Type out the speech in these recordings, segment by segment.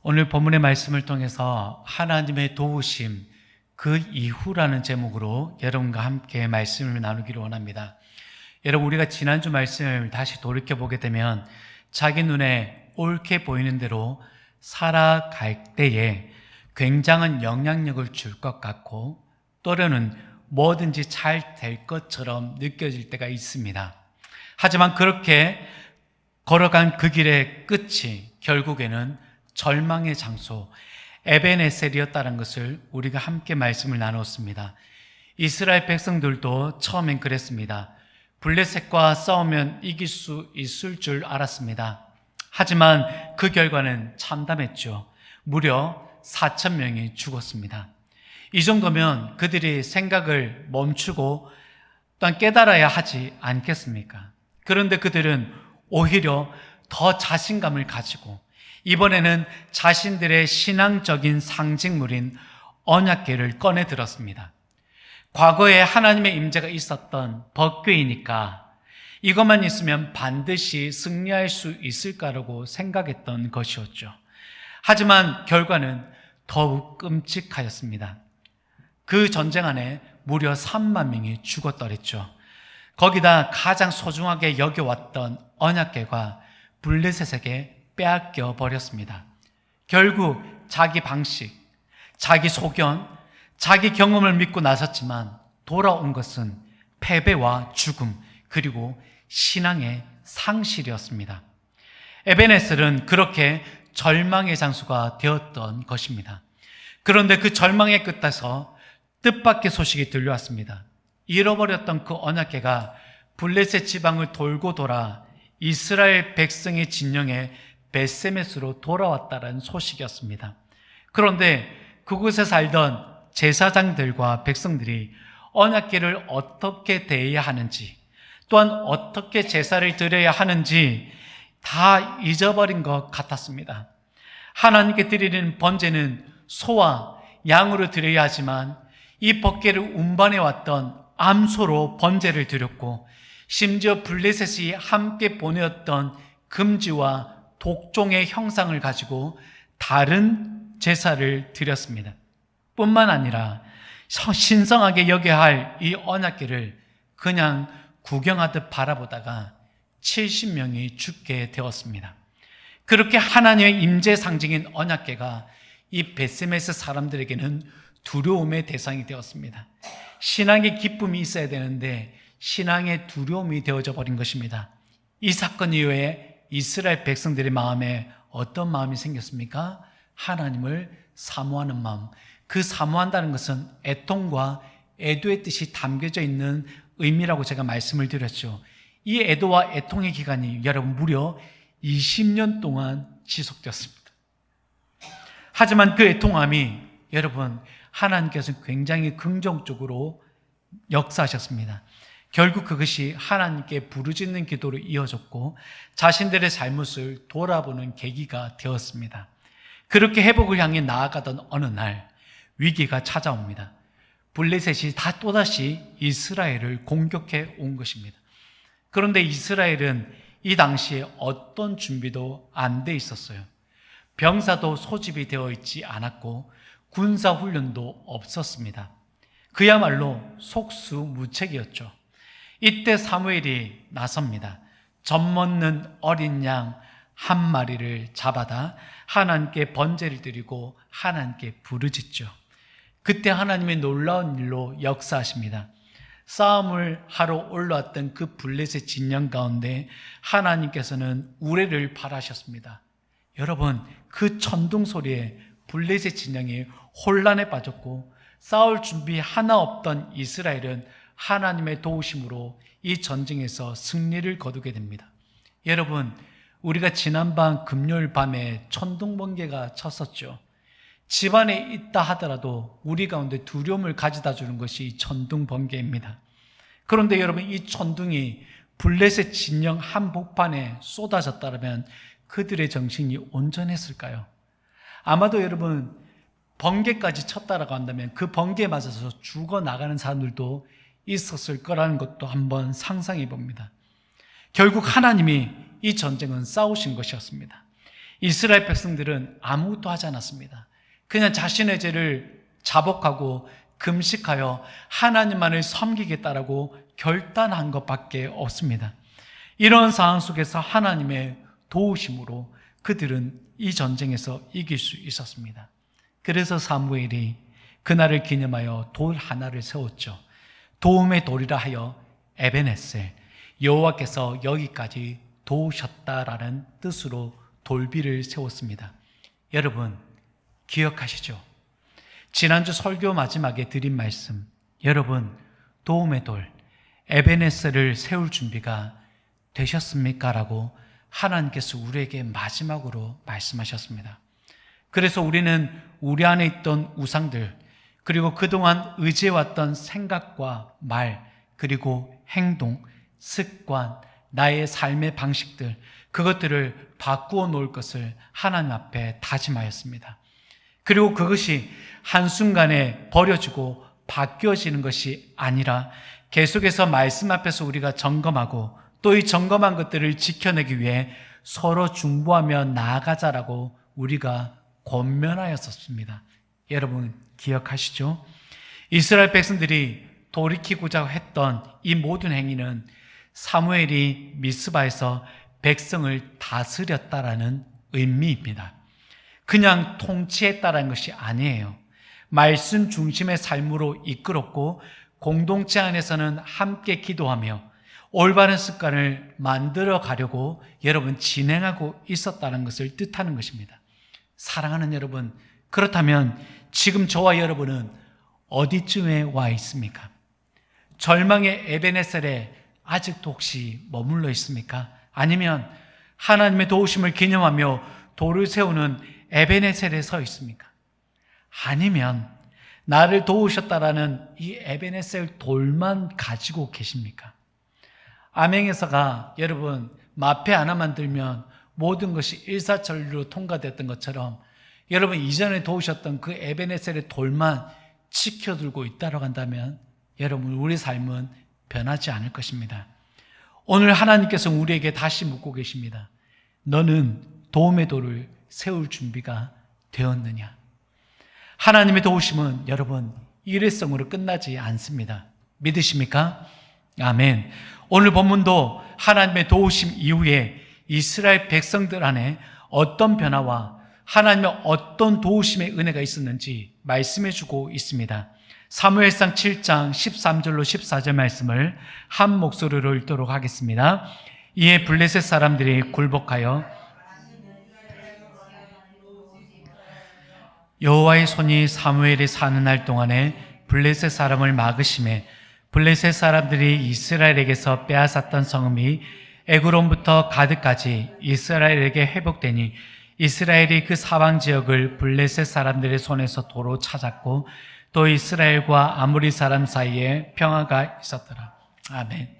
오늘 본문의 말씀을 통해서 하나님의 도우심, 그 이후라는 제목으로 여러분과 함께 말씀을 나누기를 원합니다. 여러분, 우리가 지난주 말씀을 다시 돌이켜보게 되면 자기 눈에 옳게 보이는 대로 살아갈 때에 굉장한 영향력을 줄 것 같고 또래는 뭐든지 잘 될 것처럼 느껴질 때가 있습니다. 하지만 그렇게 걸어간 그 길의 끝이 결국에는 절망의 장소 에벤에셀이었다는 것을 우리가 함께 말씀을 나눴습니다. 이스라엘 백성들도 처음엔 그랬습니다. 블레셋과 싸우면 이길 수 있을 줄 알았습니다. 하지만 그 결과는 참담했죠. 무려 4,000명이 죽었습니다. 이 정도면 그들이 생각을 멈추고 또한 깨달아야 하지 않겠습니까? 그런데 그들은 오히려 더 자신감을 가지고 이번에는 자신들의 신앙적인 상징물인 언약궤를 꺼내 들었습니다. 과거에 하나님의 임재가 있었던 법궤이니까 이것만 있으면 반드시 승리할 수 있을 거라고 생각했던 것이었죠. 하지만 결과는 더욱 끔찍하였습니다. 그 전쟁 안에 무려 3만 명이 죽었더랬죠. 거기다 가장 소중하게 여겨왔던 언약궤가 블레셋에게 빼앗겨 버렸습니다. 결국 자기 방식, 자기 소견, 자기 경험을 믿고 나섰지만 돌아온 것은 패배와 죽음, 그리고 신앙의 상실이었습니다. 에벤에셀은 그렇게 절망의 장소가 되었던 것입니다. 그런데 그 절망의 끝에서 뜻밖의 소식이 들려왔습니다. 잃어버렸던 그 언약궤가 블레셋 지방을 돌고 돌아 이스라엘 백성의 진영에 벳세메스로 돌아왔다는 소식이었습니다. 그런데 그곳에 살던 제사장들과 백성들이 언약궤를 어떻게 대해야 하는지, 또한 어떻게 제사를 드려야 하는지 다 잊어버린 것 같았습니다. 하나님께 드리는 번제는 소와 양으로 드려야 하지만 이 법궤를 운반해 왔던 암소로 번제를 드렸고, 심지어 블레셋이 함께 보내었던 금지와 독종의 형상을 가지고 다른 제사를 드렸습니다. 뿐만 아니라 신성하게 여겨야 할 이 언약궤를 그냥 구경하듯 바라보다가 70명이 죽게 되었습니다. 그렇게 하나님의 임재 상징인 언약궤가 이 벳세메스 사람들에게는 두려움의 대상이 되었습니다. 신앙의 기쁨이 있어야 되는데 신앙의 두려움이 되어져 버린 것입니다. 이 사건 이후에 이스라엘 백성들의 마음에 어떤 마음이 생겼습니까? 하나님을 사모하는 마음. 그 사모한다는 것은 애통과 애도의 뜻이 담겨져 있는 의미라고 제가 말씀을 드렸죠. 이 애도와 애통의 기간이 여러분 무려 20년 동안 지속되었습니다. 하지만 그 애통함이 여러분 하나님께서 굉장히 긍정적으로 역사하셨습니다. 결국 그것이 하나님께 부르짖는 기도로 이어졌고 자신들의 잘못을 돌아보는 계기가 되었습니다. 그렇게 회복을 향해 나아가던 어느 날 위기가 찾아옵니다. 블레셋이 또다시 이스라엘을 공격해 온 것입니다. 그런데 이스라엘은 이 당시에 어떤 준비도 안 돼 있었어요. 병사도 소집이 되어 있지 않았고 군사훈련도 없었습니다. 그야말로 속수무책이었죠. 이때 사무엘이 나섭니다. 젖먹는 어린 양 한 마리를 잡아다 하나님께 번제를 드리고 하나님께 부르짖죠. 그때 하나님의 놀라운 일로 역사하십니다. 싸움을 하러 올라왔던 그 블레셋 진영 가운데 하나님께서는 우레를 발하셨습니다. 여러분, 그 천둥 소리에 블레셋 진영이 혼란에 빠졌고 싸울 준비 하나 없던 이스라엘은 하나님의 도우심으로 이 전쟁에서 승리를 거두게 됩니다. 여러분, 우리가 지난밤 금요일 밤에 천둥번개가 쳤었죠. 집안에 있다 하더라도 우리 가운데 두려움을 가져다 주는 것이 이 천둥번개입니다. 그런데 여러분, 이 천둥이 블레셋 진영 한복판에 쏟아졌다면 그들의 정신이 온전했을까요? 아마도 여러분, 번개까지 쳤다라고 한다면 그 번개에 맞아서 죽어나가는 사람들도 있었을 거라는 것도 한번 상상해 봅니다. 결국 하나님이 이 전쟁은 싸우신 것이었습니다. 이스라엘 백성들은 아무것도 하지 않았습니다. 그냥 자신의 죄를 자복하고 금식하여 하나님만을 섬기겠다라고 결단한 것밖에 없습니다. 이런 상황 속에서 하나님의 도우심으로 그들은 이 전쟁에서 이길 수 있었습니다. 그래서 사무엘이 그날을 기념하여 돌 하나를 세웠죠. 도움의 돌이라 하여 에베네셀, 여호와께서 여기까지 도우셨다라는 뜻으로 돌비를 세웠습니다. 여러분 기억하시죠? 지난주 설교 마지막에 드린 말씀, 여러분 도움의 돌 에베네셀을 세울 준비가 되셨습니까? 라고 하나님께서 우리에게 마지막으로 말씀하셨습니다. 그래서 우리는 우리 안에 있던 우상들, 그리고 그동안 의지해왔던 생각과 말, 그리고 행동, 습관, 나의 삶의 방식들, 그것들을 바꾸어 놓을 것을 하나님 앞에 다짐하였습니다. 그리고 그것이 한순간에 버려지고 바뀌어지는 것이 아니라 계속해서 말씀 앞에서 우리가 점검하고 또 이 점검한 것들을 지켜내기 위해 서로 중보하며 나아가자라고 우리가 권면하였었습니다. 여러분 기억하시죠? 이스라엘 백성들이 돌이키고자 했던 이 모든 행위는 사무엘이 미스바에서 백성을 다스렸다라는 의미입니다. 그냥 통치했다라는 것이 아니에요. 말씀 중심의 삶으로 이끌었고 공동체 안에서는 함께 기도하며 올바른 습관을 만들어 가려고 여러분 진행하고 있었다는 것을 뜻하는 것입니다. 사랑하는 여러분, 그렇다면 지금 저와 여러분은 어디쯤에 와 있습니까? 절망의 에베네셀에 아직도 혹시 머물러 있습니까? 아니면 하나님의 도우심을 기념하며 돌을 세우는 에베네셀에 서 있습니까? 아니면 나를 도우셨다라는 이 에베네셀 돌만 가지고 계십니까? 암행에서가 여러분 마패 하나만 들면 모든 것이 일사천리로 통과됐던 것처럼 여러분 이전에 도우셨던 그 에베네셀의 돌만 지켜들고 있다고 한다면 여러분 우리 삶은 변하지 않을 것입니다. 오늘 하나님께서 우리에게 다시 묻고 계십니다. 너는 도움의 돌을 세울 준비가 되었느냐? 하나님의 도우심은 여러분 일회성으로 끝나지 않습니다. 믿으십니까? 아멘. 오늘 본문도 하나님의 도우심 이후에 이스라엘 백성들 안에 어떤 변화와 하나님의 어떤 도우심의 은혜가 있었는지 말씀해 주고 있습니다. 사무엘상 7장 13절로 14절 말씀을 한 목소리로 읽도록 하겠습니다. 이에 블레셋 사람들이 굴복하여 여호와의 손이 사무엘이 사는 날 동안에 블레셋 사람을 막으심에 블레셋 사람들이 이스라엘에게서 빼앗았던 성읍이 에그론부터 가드까지 이스라엘에게 회복되니 이스라엘이 그 사방 지역을 블레셋 사람들의 손에서 도로 찾았고 또 이스라엘과 아모리 사람 사이에 평화가 있었더라. 아멘.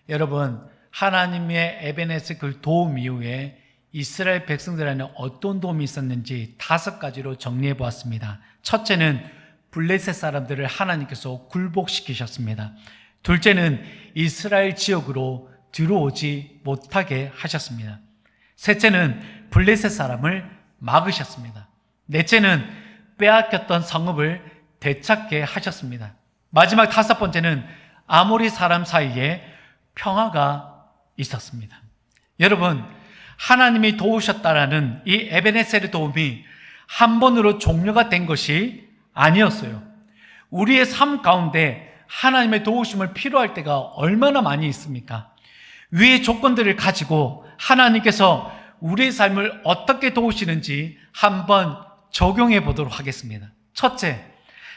여러분 하나님의 에베네셀 그 도움 이후에 이스라엘 백성들에게는 어떤 도움이 있었는지 5가지로 정리해 보았습니다. 첫째는 블레셋 사람들을 하나님께서 굴복시키셨습니다. 둘째는 이스라엘 지역으로 들어오지 못하게 하셨습니다. 셋째는 블레셋 사람을 막으셨습니다. 넷째는 빼앗겼던 성읍을 되찾게 하셨습니다. 마지막 5번째는 아모리 사람 사이에 평화가 있었습니다. 여러분 하나님이 도우셨다라는 이 에베네셀의 도움이 한 번으로 종료가 된 것이 아니었어요. 우리의 삶 가운데 하나님의 도우심을 필요할 때가 얼마나 많이 있습니까? 위의 조건들을 가지고 하나님께서 우리의 삶을 어떻게 도우시는지 한번 적용해 보도록 하겠습니다. 첫째,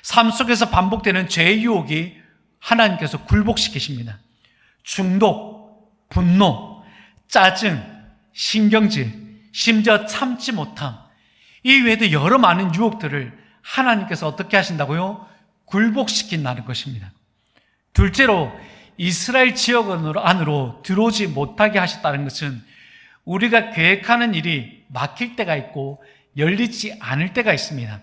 삶 속에서 반복되는 죄의 유혹이 하나님께서 굴복시키십니다. 중독, 분노, 짜증, 신경질, 심지어 참지 못함, 이 외에도 여러 많은 유혹들을 하나님께서 어떻게 하신다고요? 굴복시킨다는 것입니다. 둘째로 이스라엘 지역 안으로 들어오지 못하게 하셨다는 것은 우리가 계획하는 일이 막힐 때가 있고 열리지 않을 때가 있습니다.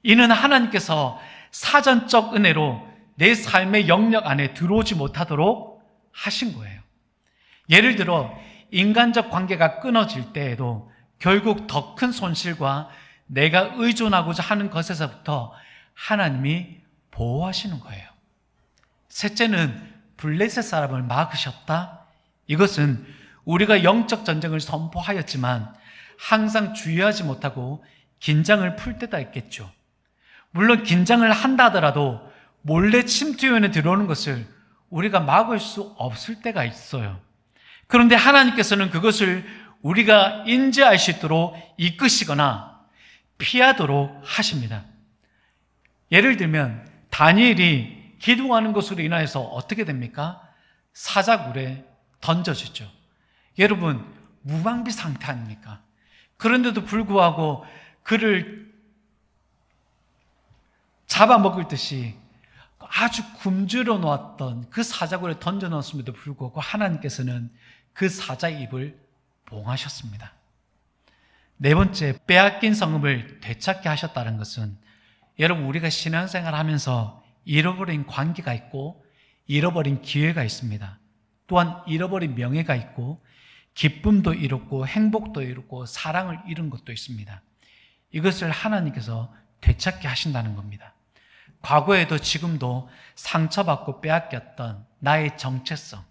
이는 하나님께서 사전적 은혜로 내 삶의 영역 안에 들어오지 못하도록 하신 거예요. 예를 들어 인간적 관계가 끊어질 때에도 결국 더 큰 손실과 내가 의존하고자 하는 것에서부터 하나님이 보호하시는 거예요. 셋째는 블레셋 사람을 막으셨다. 이것은 우리가 영적 전쟁을 선포하였지만 항상 주의하지 못하고 긴장을 풀 때가 있겠죠. 물론 긴장을 한다 하더라도 몰래 침투원에 들어오는 것을 우리가 막을 수 없을 때가 있어요. 그런데 하나님께서는 그것을 우리가 인지할 수 있도록 이끄시거나 피하도록 하십니다. 예를 들면 다니엘이 기도하는 것으로 인하여서 어떻게 됩니까? 사자굴에 던져지죠. 여러분, 무방비 상태 아닙니까? 그런데도 불구하고 그를 잡아먹을 듯이 아주 굶주려 놓았던 그 사자굴에 던져 넣었음에도 불구하고 하나님께서는 그 사자의 입을 봉하셨습니다. 네 번째, 빼앗긴 성읍을 되찾게 하셨다는 것은 여러분, 우리가 신앙생활 하면서 잃어버린 관계가 있고 잃어버린 기회가 있습니다. 또한 잃어버린 명예가 있고 기쁨도 잃었고 행복도 잃었고 사랑을 잃은 것도 있습니다. 이것을 하나님께서 되찾게 하신다는 겁니다. 과거에도 지금도 상처받고 빼앗겼던 나의 정체성,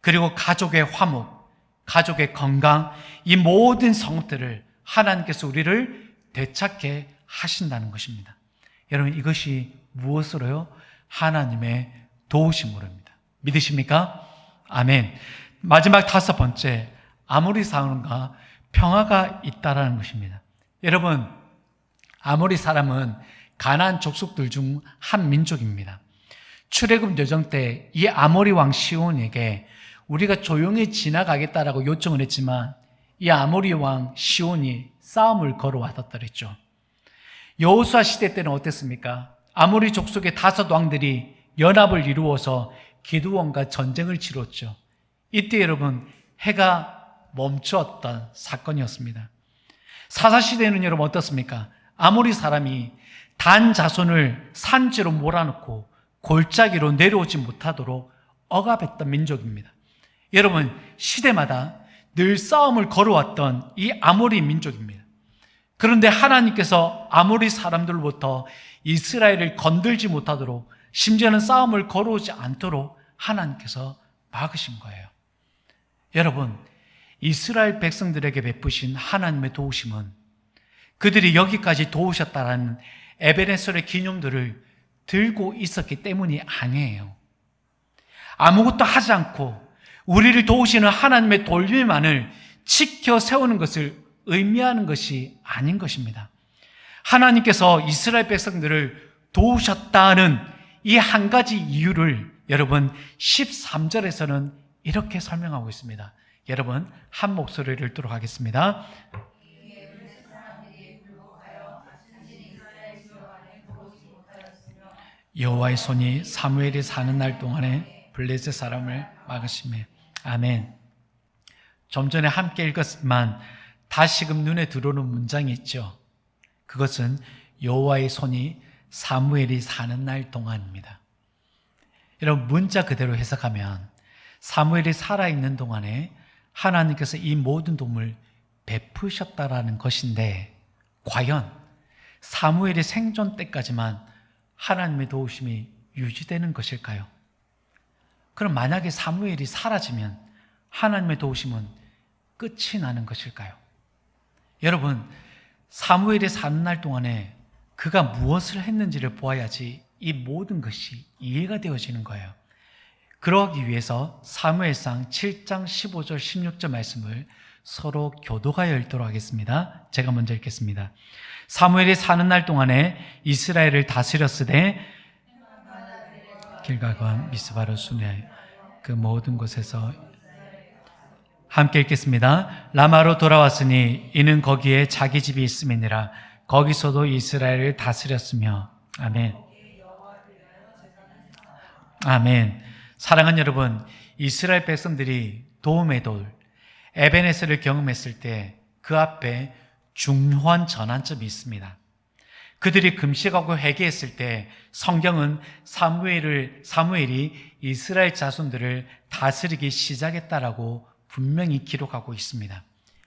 그리고 가족의 화목, 가족의 건강, 이 모든 성업들을 하나님께서 우리를 되찾게 하신다는 것입니다. 여러분, 이것이 무엇으로요? 하나님의 도우심으로입니다. 믿으십니까? 아멘. 마지막 다섯 번째, 아모리 사람과 평화가 있다라는 것입니다. 여러분, 아모리 사람은 가나안 족속들 중 한 민족입니다. 출애굽 여정 때 이 아모리 왕 시온에게 우리가 조용히 지나가겠다라고 요청을 했지만 이 아모리 왕 시온이 싸움을 걸어왔었더랬죠. 여호수아 시대 때는 어땠습니까? 아모리 족속의 다섯 왕들이 연합을 이루어서 기드온과 전쟁을 치렀죠. 이때 여러분, 해가 멈추었던 사건이었습니다. 사사시대에는 여러분 어떻습니까? 아모리 사람이 단 자손을 산지로 몰아넣고 골짜기로 내려오지 못하도록 억압했던 민족입니다. 여러분, 시대마다 늘 싸움을 걸어왔던 이 아모리 민족입니다. 그런데 하나님께서 아모리 사람들로부터 이스라엘을 건들지 못하도록, 심지어는 싸움을 걸어오지 않도록 하나님께서 막으신 거예요. 여러분, 이스라엘 백성들에게 베푸신 하나님의 도우심은 그들이 여기까지 도우셨다라는 에베네셀의 기념들을 들고 있었기 때문이 아니에요. 아무것도 하지 않고 우리를 도우시는 하나님의 돌림만을 지켜 세우는 것을 의미하는 것이 아닌 것입니다. 하나님께서 이스라엘 백성들을 도우셨다는 이 한 가지 이유를 여러분 13절에서는 이렇게 설명하고 있습니다. 여러분, 한 목소리를 읽도록 하겠습니다. 여호와의 손이 사무엘이 사는 날 동안에 블레셋 사람을 막으시매. 아멘. 좀 전에 함께 읽었지만 다시금 눈에 들어오는 문장이 있죠. 그것은 여호와의 손이 사무엘이 사는 날 동안입니다. 여러분, 문자 그대로 해석하면 사무엘이 살아있는 동안에 하나님께서 이 모든 도움을 베푸셨다라는 것인데, 과연 사무엘이 생존 때까지만 하나님의 도우심이 유지되는 것일까요? 그럼 만약에 사무엘이 사라지면 하나님의 도우심은 끝이 나는 것일까요? 여러분, 사무엘이 사는 날 동안에 그가 무엇을 했는지를 보아야지 이 모든 것이 이해가 되어지는 거예요. 그러기 위해서 사무엘상 7장 15절 16절 말씀을 서로 교도하여 읽도록 하겠습니다. 제가 먼저 읽겠습니다. 사무엘이 사는 날 동안에 이스라엘을 다스렸으되 길갈과 미스바로 순회하여 그 모든 곳에서, 함께 읽겠습니다. 라마로 돌아왔으니 이는 거기에 자기 집이 있음이니라. 거기서도 이스라엘을 다스렸으며. 아멘. 아멘. 사랑하는 여러분, 이스라엘 백성들이 도움의 돌 에베네셀을 경험했을 때 그 앞에 중요한 전환점이 있습니다. 그들이 금식하고 회개했을 때 성경은 사무엘이 이스라엘 자손들을 다스리기 시작했다라고 분명히 기록하고 있습니다.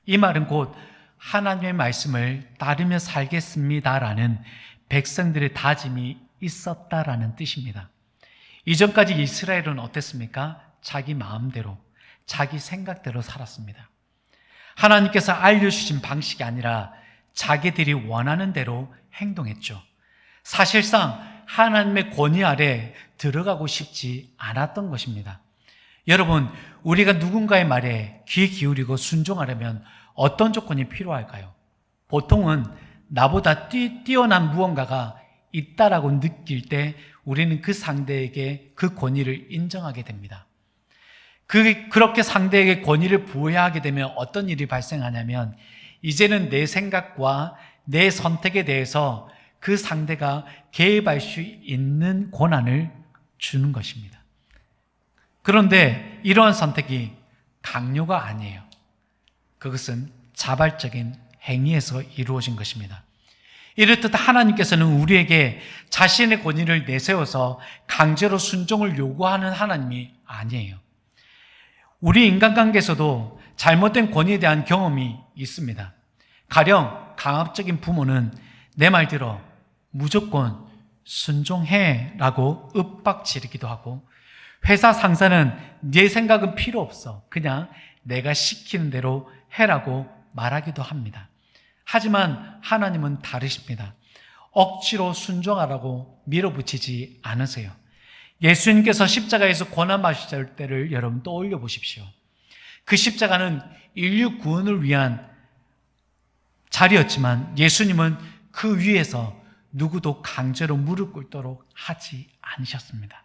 이 말은 곧 하나님의 말씀을 따르며 살겠습니다라는 백성들의 다짐이 있었다라는 뜻입니다. 이전까지 이스라엘은 어땠습니까? 자기 마음대로, 자기 생각대로 살았습니다. 하나님께서 알려주신 방식이 아니라 자기들이 원하는 대로 행동했죠. 사실상 하나님의 권위 아래 들어가고 싶지 않았던 것입니다. 여러분, 우리가 누군가의 말에 귀 기울이고 순종하려면 어떤 조건이 필요할까요? 보통은 나보다 뛰어난 무언가가 있다라고 느낄 때 우리는 그 상대에게 그 권위를 인정하게 됩니다. 그렇게 상대에게 권위를 부여하게 되면 어떤 일이 발생하냐면 이제는 내 생각과 내 선택에 대해서 그 상대가 개입할 수 있는 권한을 주는 것입니다. 그런데 이러한 선택이 강요가 아니에요. 그것은 자발적인 행위에서 이루어진 것입니다. 이렇듯 하나님께서는 우리에게 자신의 권위를 내세워서 강제로 순종을 요구하는 하나님이 아니에요. 우리 인간관계에서도 잘못된 권위에 대한 경험이 있습니다. 가령 강압적인 부모는 내 말 들어 무조건 순종해 라고 윽박지르기도 하고, 회사 상사는 네 생각은 필요 없어, 그냥 내가 시키는 대로 해라고 말하기도 합니다. 하지만 하나님은 다르십니다. 억지로 순종하라고 밀어붙이지 않으세요. 예수님께서 십자가에서 고난 받으실 때를 여러분 떠올려 보십시오. 그 십자가는 인류 구원을 위한 자리였지만 예수님은 그 위에서 누구도 강제로 무릎 꿇도록 하지 않으셨습니다.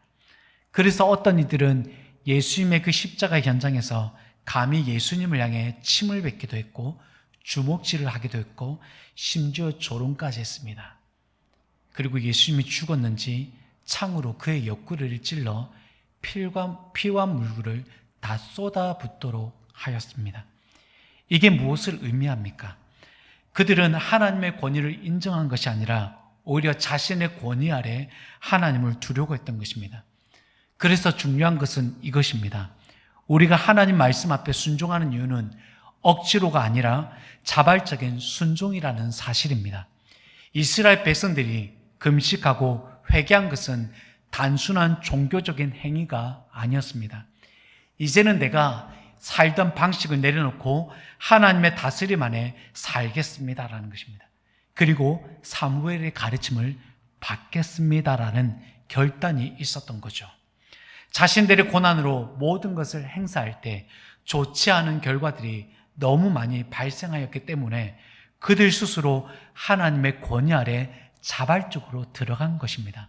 그래서 어떤 이들은 예수님의 그 십자가 현장에서 감히 예수님을 향해 침을 뱉기도 했고 주먹질을 하기도 했고 심지어 조롱까지 했습니다. 그리고 예수님이 죽었는지 창으로 그의 옆구리를 찔러 피와 물을 다 쏟아붓도록 하였습니다. 이게 무엇을 의미합니까? 그들은 하나님의 권위를 인정한 것이 아니라 오히려 자신의 권위 아래 하나님을 두려고 했던 것입니다. 그래서 중요한 것은 이것입니다. 우리가 하나님 말씀 앞에 순종하는 이유는 억지로가 아니라 자발적인 순종이라는 사실입니다. 이스라엘 백성들이 금식하고 회개한 것은 단순한 종교적인 행위가 아니었습니다. 이제는 내가 살던 방식을 내려놓고 하나님의 다스림 안에 살겠습니다라는 것입니다. 그리고 사무엘의 가르침을 받겠습니다라는 결단이 있었던 거죠. 자신들의 고난으로 모든 것을 행사할 때 좋지 않은 결과들이 너무 많이 발생하였기 때문에 그들 스스로 하나님의 권위 아래 자발적으로 들어간 것입니다.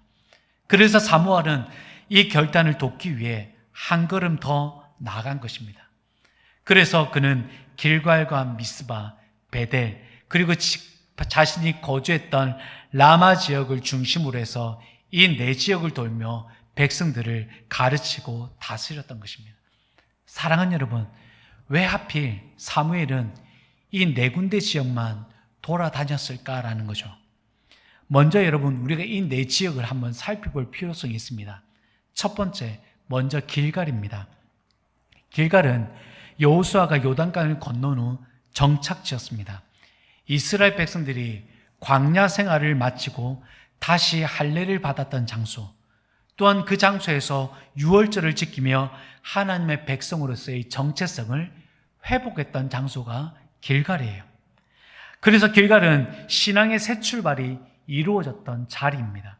그래서 사무엘은 이 결단을 돕기 위해 한 걸음 더 나아간 것입니다. 그래서 그는 길갈과 미스바, 베델, 그리고 자신이 거주했던 라마 지역을 중심으로 해서 이 네 지역을 돌며 백성들을 가르치고 다스렸던 것입니다. 사랑하는 여러분, 왜 하필 사무엘은 이 네 군데 지역만 돌아다녔을까라는 거죠. 먼저 여러분, 우리가 이 네 지역을 한번 살펴볼 필요성이 있습니다. 첫 번째, 먼저 길갈입니다. 길갈은 여호수아가 요단강을 건넌 후 정착지였습니다. 이스라엘 백성들이 광야 생활을 마치고 다시 할례를 받았던 장소, 또한 그 장소에서 유월절을 지키며 하나님의 백성으로서의 정체성을 회복했던 장소가 길갈이에요. 그래서 길갈은 신앙의 새 출발이 이루어졌던 자리입니다.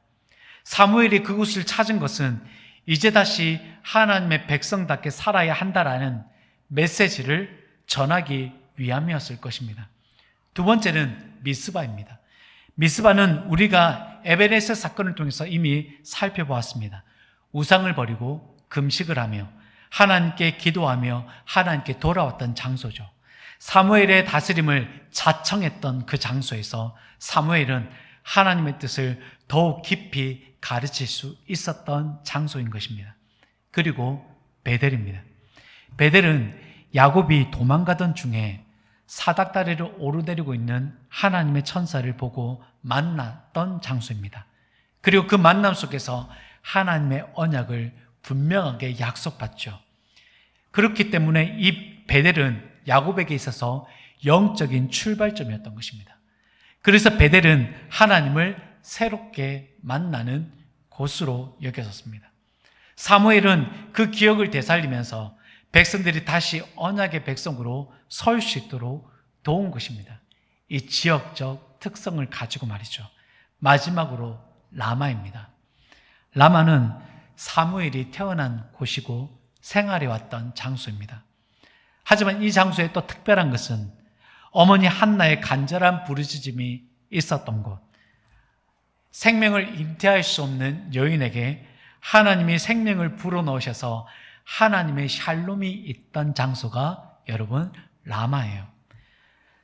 사무엘이 그곳을 찾은 것은 이제 다시 하나님의 백성답게 살아야 한다라는 메시지를 전하기 위함이었을 것입니다. 두 번째는 미스바입니다. 미스바는 우리가 에베네셀 사건을 통해서 이미 살펴보았습니다. 우상을 버리고 금식을 하며 하나님께 기도하며 하나님께 돌아왔던 장소죠. 사무엘의 다스림을 자청했던 그 장소에서 사무엘은 하나님의 뜻을 더욱 깊이 가르칠 수 있었던 장소인 것입니다. 그리고 베델입니다. 베델은 야곱이 도망가던 중에 사닥다리를 오르내리고 있는 하나님의 천사를 보고 만났던 장소입니다. 그리고 그 만남 속에서 하나님의 언약을 분명하게 약속받죠. 그렇기 때문에 이 베델은 야곱에게 있어서 영적인 출발점이었던 것입니다. 그래서 베델은 하나님을 새롭게 만나는 곳으로 여겨졌습니다. 사무엘은 그 기억을 되살리면서 백성들이 다시 언약의 백성으로 설 수 있도록 도운 것입니다. 이 지역적 특성을 가지고 말이죠. 마지막으로 라마입니다. 라마는 사무엘이 태어난 곳이고 생활해왔던 장소입니다. 하지만 이 장소에 또 특별한 것은 어머니 한나의 간절한 부르짖음이 있었던 곳, 생명을 잉태할 수 없는 여인에게 하나님이 생명을 불어넣으셔서 하나님의 샬롬이 있던 장소가 여러분 라마예요.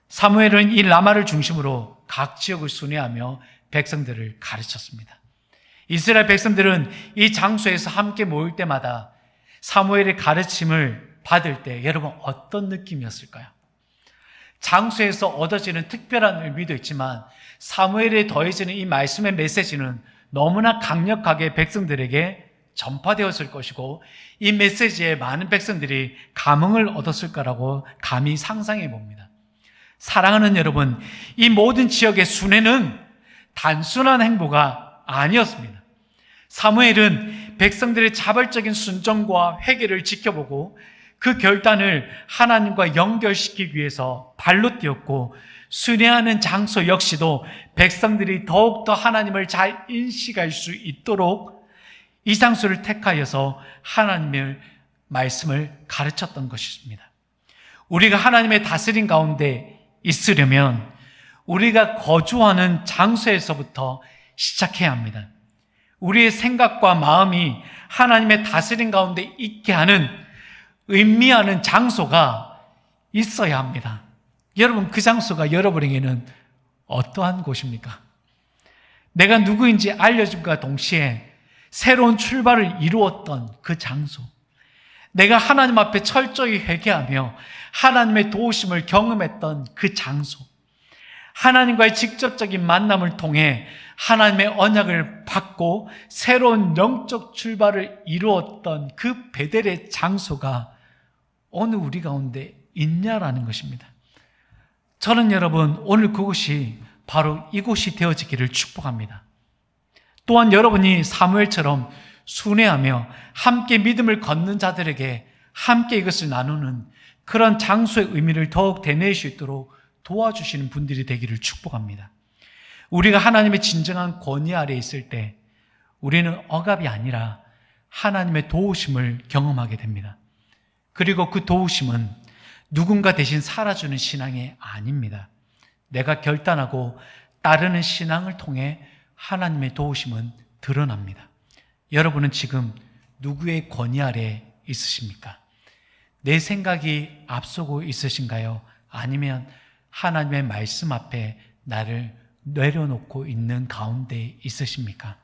사무엘은 이 라마를 중심으로 각 지역을 순회하며 백성들을 가르쳤습니다. 이스라엘 백성들은 이 장소에서 함께 모일 때마다 사무엘의 가르침을 받을 때 여러분 어떤 느낌이었을까요? 장소에서 얻어지는 특별한 의미도 있지만 사무엘에 더해지는 이 말씀의 메시지는 너무나 강력하게 백성들에게 전파되었을 것이고 이 메시지에 많은 백성들이 감흥을 얻었을 거라고 감히 상상해 봅니다. 사랑하는 여러분, 이 모든 지역의 순회는 단순한 행보가 아니었습니다. 사무엘은 백성들의 자발적인 순종과 회개를 지켜보고 그 결단을 하나님과 연결시키기 위해서 발로 뛰었고 순회하는 장소 역시도 백성들이 더욱더 하나님을 잘 인식할 수 있도록 이 장소를 택하여서 하나님의 말씀을 가르쳤던 것입니다. 우리가 하나님의 다스림 가운데 있으려면 우리가 거주하는 장소에서부터 시작해야 합니다. 우리의 생각과 마음이 하나님의 다스림 가운데 있게 하는 의미하는 장소가 있어야 합니다. 여러분, 그 장소가 여러분에게는 어떠한 곳입니까? 내가 누구인지 알려줌과 동시에 새로운 출발을 이루었던 그 장소, 내가 하나님 앞에 철저히 회개하며 하나님의 도우심을 경험했던 그 장소, 하나님과의 직접적인 만남을 통해 하나님의 언약을 받고 새로운 영적 출발을 이루었던 그 베델의 장소가 오늘 우리 가운데 있냐라는 것입니다. 저는 여러분 오늘 그곳이 바로 이곳이 되어지기를 축복합니다. 또한 여러분이 사무엘처럼 순회하며 함께 믿음을 걷는 자들에게 함께 이것을 나누는 그런 장소의 의미를 더욱 되뇌일 수 있도록 도와주시는 분들이 되기를 축복합니다. 우리가 하나님의 진정한 권위 아래에 있을 때 우리는 억압이 아니라 하나님의 도우심을 경험하게 됩니다. 그리고 그 도우심은 누군가 대신 살아주는 신앙이 아닙니다. 내가 결단하고 따르는 신앙을 통해 하나님의 도우심은 드러납니다. 여러분은 지금 누구의 권위 아래에 있으십니까? 내 생각이 앞서고 있으신가요? 아니면 하나님의 말씀 앞에 나를 내려놓고 있는 가운데 있으십니까?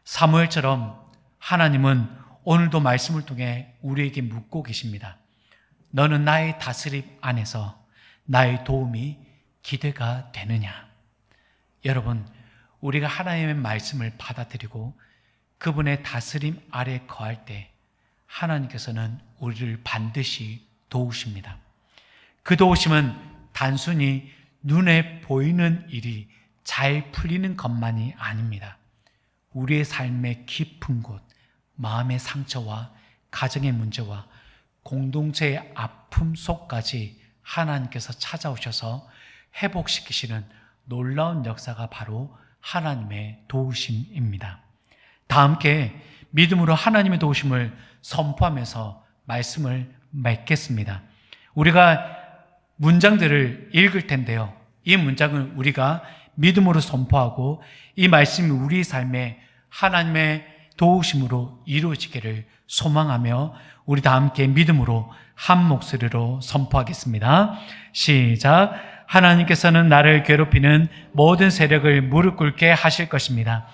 사무엘처럼 하나님은 오늘도 말씀을 통해 우리에게 묻고 계십니다. 너는 나의 다스림 안에서 나의 도움이 기대가 되느냐? 여러분, 우리가 하나님의 말씀을 받아들이고 그분의 다스림 아래 거할 때 하나님께서는 우리를 반드시 도우십니다. 그 도우심은 단순히 눈에 보이는 일이 잘 풀리는 것만이 아닙니다. 우리의 삶의 깊은 곳, 마음의 상처와 가정의 문제와 공동체의 아픔 속까지 하나님께서 찾아오셔서 회복시키시는 놀라운 역사가 바로 하나님의 도우심입니다. 다 함께 믿음으로 하나님의 도우심을 선포하면서 말씀을 맺겠습니다. 우리가 문장들을 읽을 텐데요. 이 문장을 우리가 믿음으로 선포하고 이 말씀이 우리 삶에 하나님의 도우심으로 이루어지기를 소망하며 우리 다 함께 믿음으로 한 목소리로 선포하겠습니다. 시작. 하나님께서는 나를 괴롭히는 모든 세력을 무릎 꿇게 하실 것입니다.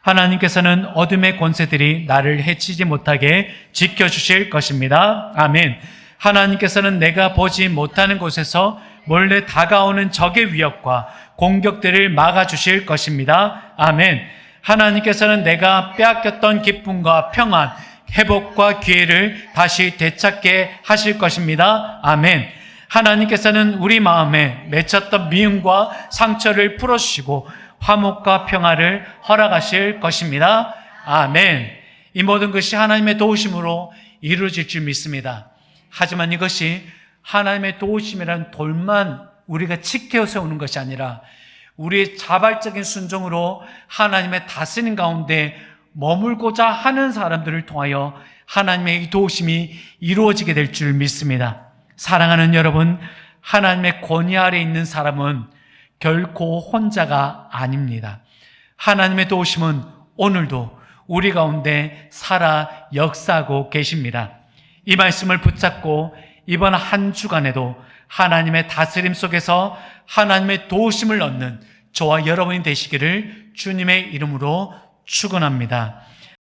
하나님께서는 어둠의 권세들이 나를 해치지 못하게 지켜주실 것입니다. 아멘. 하나님께서는 내가 보지 못하는 곳에서 몰래 다가오는 적의 위협과 공격들을 막아주실 것입니다. 아멘. 하나님께서는 내가 빼앗겼던 기쁨과 평안, 회복과 기회를 다시 되찾게 하실 것입니다. 아멘. 하나님께서는 우리 마음에 맺혔던 미움과 상처를 풀어주시고 화목과 평화를 허락하실 것입니다. 아멘. 이 모든 것이 하나님의 도우심으로 이루어질 줄 믿습니다. 하지만 이것이 하나님의 도우심이라는 돌만 우리가 지켜 세우는 것이 아니라 우리의 자발적인 순종으로 하나님의 다스림 가운데 머물고자 하는 사람들을 통하여 하나님의 이 도우심이 이루어지게 될 줄 믿습니다. 사랑하는 여러분, 하나님의 권위 아래 있는 사람은 결코 혼자가 아닙니다. 하나님의 도우심은 오늘도 우리 가운데 살아 역사하고 계십니다. 이 말씀을 붙잡고 이번 한 주간에도 하나님의 다스림 속에서 하나님의 도우심을 얻는 저와 여러분이 되시기를 주님의 이름으로 축원합니다.